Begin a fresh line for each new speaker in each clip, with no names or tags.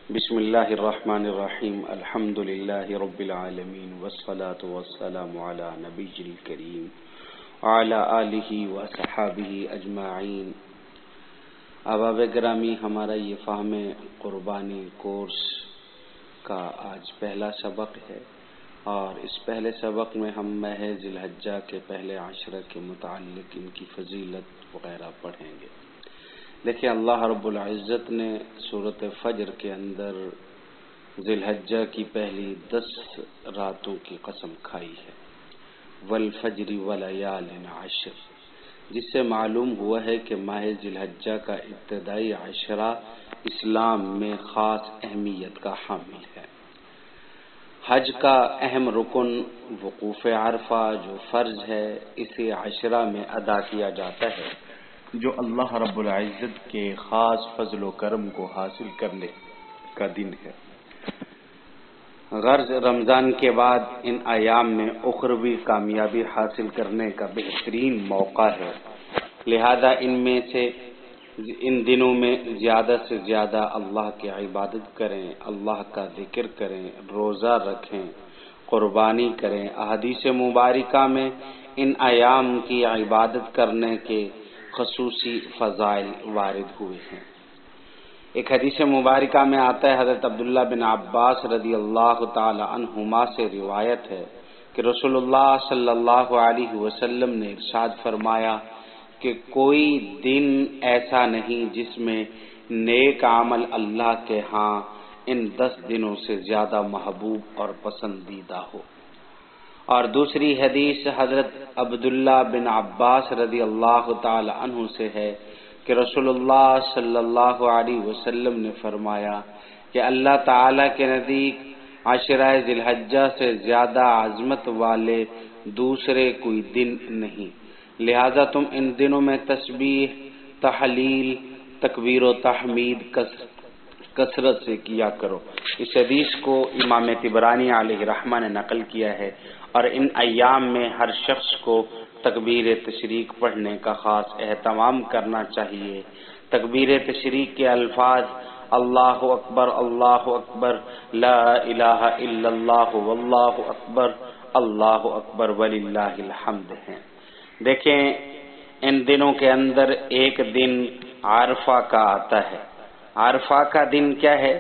بسم اللہ الرحمن الرحیم الحمد للہ رب العالمین والصلاة والسلام علی نبی الکریم وعلی آلہ وصحابہ اجمعین۔ احباب گرامی، ہمارا یہ فہم قربانی کورس کا آج پہلا سبق ہے، اور اس پہلے سبق میں ہم ماہ ذی الحجہ کے پہلے عشرہ کے متعلق ان کی فضیلت وغیرہ پڑھیں گے۔ دیکھیں، اللہ رب العزت نے سورۃ فجر کے اندر ذی الحجہ کی پہلی 10 راتوں کی قسم کھائی ہے، والفجر ولیال عشر، جس سے معلوم ہوا ہے کہ ماہ ذی الحجہ کا ابتدائی عشرہ اسلام میں خاص اہمیت کا حامل ہے۔ حج کا اہم رکن وقوف عرفہ جو فرض ہے، اسے عشرہ میں ادا کیا جاتا ہے، جو اللہ رب العزت کے خاص فضل و کرم کو حاصل کرنے کا دن ہے۔ غرض رمضان کے بعد ان ایام میں اخروی کامیابی حاصل کرنے کا بہترین موقع ہے، لہذا ان دنوں میں زیادہ سے زیادہ اللہ کی عبادت کریں، اللہ کا ذکر کریں، روزہ رکھیں، قربانی کریں۔ احادیث مبارکہ میں ان ایام کی عبادت کرنے کے خصوصی فضائل وارد ہوئے ہیں۔ ایک حدیث مبارکہ میں آتا ہے، حضرت عبداللہ بن عباس رضی اللہ تعالی عنہما سے روایت ہے کہ رسول اللہ صلی اللہ علیہ وسلم نے ارشاد فرمایا کہ کوئی دن ایسا نہیں جس میں نیک عمل اللہ کے ہاں ان 10 دنوں سے زیادہ محبوب اور پسندیدہ ہو۔ اور دوسری حدیث حضرت عبداللہ بن عباس رضی اللہ تعالی عنہ سے ہے کہ رسول اللہ صلی اللہ علیہ وسلم نے فرمایا کہ اللہ تعالی کے نزدیک عشرہ ذی الحجہ سے زیادہ عظمت والے دوسرے کوئی دن نہیں، لہذا تم ان دنوں میں تسبیح، تحلیل، تکبیر و تحمید کثرت سے کیا کرو۔ اس حدیث کو امام طبرانی علیہ رحمہ نے نقل کیا ہے، اور ان ایام میں ہر شخص کو تکبیر تشریق پڑھنے کا خاص اہتمام کرنا چاہیے۔ تکبیر تشریق کے الفاظ اللہ اکبر، لا الہ الا اللہ، واللہ اکبر وللہ الحمد ہیں۔ دیکھیں، ان دنوں کے اندر ایک دن عرفہ کا آتا ہے۔ عرفہ کا دن کیا ہے؟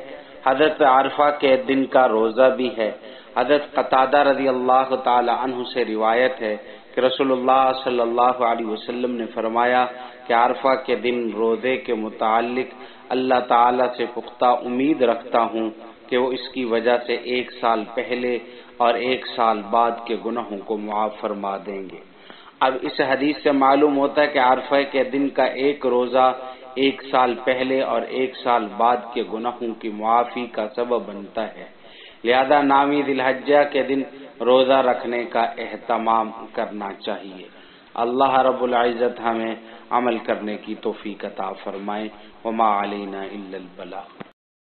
حضرت عرفہ کے دن کا روزہ بھی ہے۔ حضرت قتادہ رضی اللہ تعالی عنہ سے روایت ہے کہ رسول اللہ صلی اللہ علیہ وسلم نے فرمایا کہ عرفہ کے دن روزے کے متعلق اللہ تعالی سے پختہ امید رکھتا ہوں کہ وہ اس کی وجہ سے 1 سال پہلے اور 1 سال بعد کے گناہوں کو معاف فرما دیں گے۔ اب اس حدیث سے معلوم ہوتا ہے کہ عرفہ کے دن کا ایک روزہ 1 سال پہلے اور 1 سال بعد کے گناہوں کی معافی کا سبب بنتا ہے، لہذا نامی ذی الحجہ کے دن روزہ رکھنے کا اہتمام کرنا چاہیے۔ اللہ رب العزت ہمیں عمل کرنے کی توفیق عطا فرمائے۔ وما علینا الا البلاغ۔